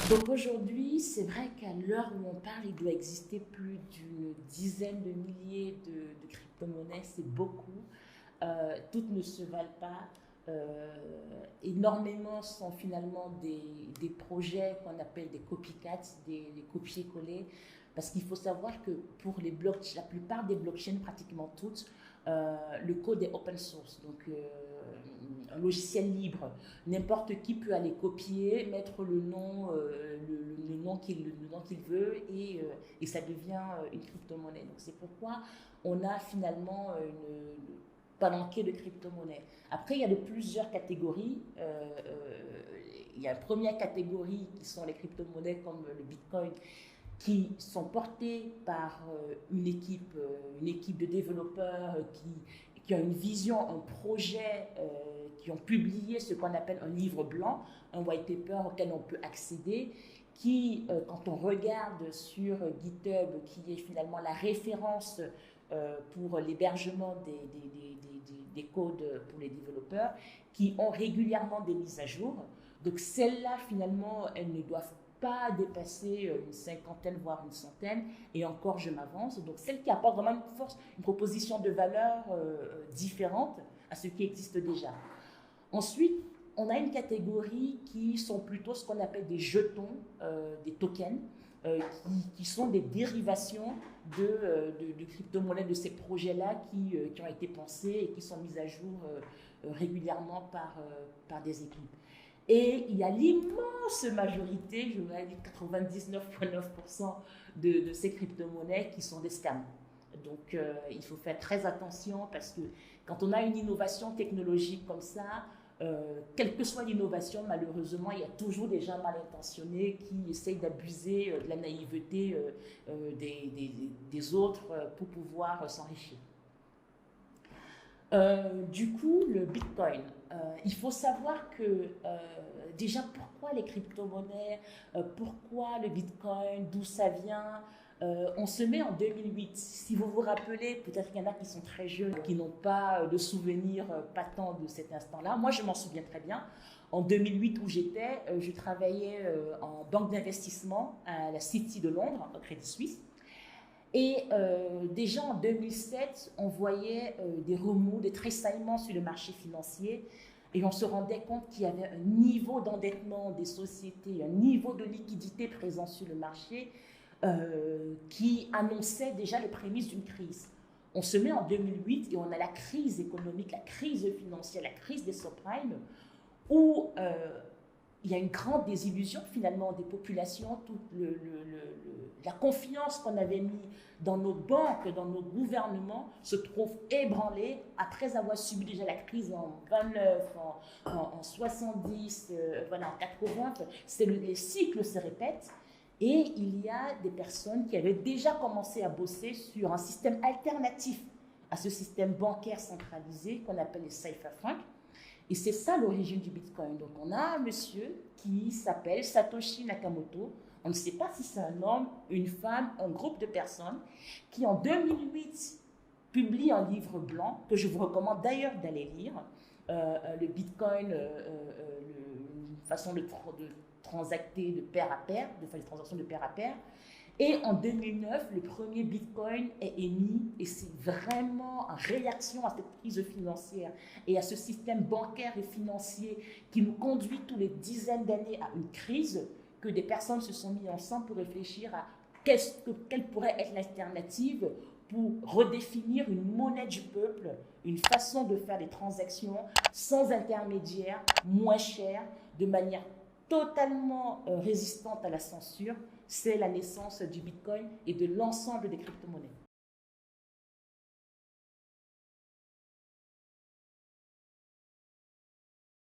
Donc aujourd'hui, c'est vrai qu'à l'heure où on parle, il doit exister plus d'une dizaine de milliers de crypto-monnaies, c'est beaucoup. Toutes ne se valent pas. Euh, Énormément sont finalement des projets qu'on appelle des copycats, des copier-coller, parce qu'il faut savoir que pour les la plupart des blockchains, pratiquement toutes, le code est open source, donc un logiciel libre. N'importe qui peut aller copier, mettre le nom, le nom qu'il veut et ça devient une crypto-monnaie. Donc c'est pourquoi on a finalement une palanquée de crypto-monnaies. Après, il y a de plusieurs catégories. Il y a une première catégorie qui sont les crypto-monnaies comme le Bitcoin, qui sont portés par une équipe de développeurs qui ont une vision, un projet, qui ont publié ce qu'on appelle un livre blanc, un white paper auquel on peut accéder, qui, quand on regarde sur GitHub, qui est finalement la référence pour l'hébergement des codes pour les développeurs, qui ont régulièrement des mises à jour. Donc celles-là, finalement, elles ne doivent pas dépasser une cinquantaine, voire une centaine, et encore je m'avance. Donc celles qui apportent vraiment une force, une proposition de valeur différente à ce qui existe déjà. Ensuite, on a une catégorie qui sont plutôt ce qu'on appelle des jetons, des tokens, qui sont des dérivations de crypto-monnaies, de ces projets-là qui ont été pensés et qui sont mis à jour régulièrement par des équipes. Et il y a l'immense majorité, je vais dire 99,9% de ces crypto-monnaies qui sont des scams. Donc il faut faire très attention parce que quand on a une innovation technologique comme ça, quelle que soit l'innovation, malheureusement, il y a toujours des gens mal intentionnés qui essayent d'abuser de la naïveté des autres pour pouvoir s'enrichir. Du coup, le Bitcoin. Il faut savoir que déjà, pourquoi les crypto-monnaies, pourquoi le Bitcoin, d'où ça vient. On se met en 2008. Si vous vous rappelez, peut-être qu'il y en a qui sont très jeunes, qui n'ont pas de souvenirs patents de cet instant-là. Moi, je m'en souviens très bien. En 2008, où j'étais, je travaillais en banque d'investissement à la City de Londres, au Crédit Suisse. Et déjà en 2007, on voyait des remous, des tressaillements sur le marché financier et on se rendait compte qu'il y avait un niveau d'endettement des sociétés, un niveau de liquidité présent sur le marché qui annonçait déjà les prémices d'une crise. On se met en 2008 et on a la crise économique, la crise financière, la crise des subprimes où il y a une grande désillusion finalement des populations, toute la confiance qu'on avait mis dans nos banques, dans nos gouvernements se trouve ébranlée après avoir subi déjà la crise en 29, en 70, voilà, en 80. Les cycles se répètent et il y a des personnes qui avaient déjà commencé à bosser sur un système alternatif à ce système bancaire centralisé qu'on appelle les cypherpunks. Et c'est ça l'origine du Bitcoin. Donc on a un monsieur qui s'appelle Satoshi Nakamoto. On ne sait pas si c'est un homme, une femme, un groupe de personnes qui en 2008 publie un livre blanc que je vous recommande d'ailleurs d'aller lire. Le Bitcoin, une façon de transacter de pair à pair, de faire des transactions de pair à pair. Et en 2009, le premier Bitcoin est émis et c'est vraiment en réaction à cette crise financière et à ce système bancaire et financier qui nous conduit tous les dizaines d'années à une crise que des personnes se sont mises ensemble pour réfléchir à quelle pourrait être l'alternative pour redéfinir une monnaie du peuple, une façon de faire des transactions sans intermédiaire, moins chère, de manière totalement résistante à la censure. C'est la naissance du Bitcoin et de l'ensemble des crypto-monnaies.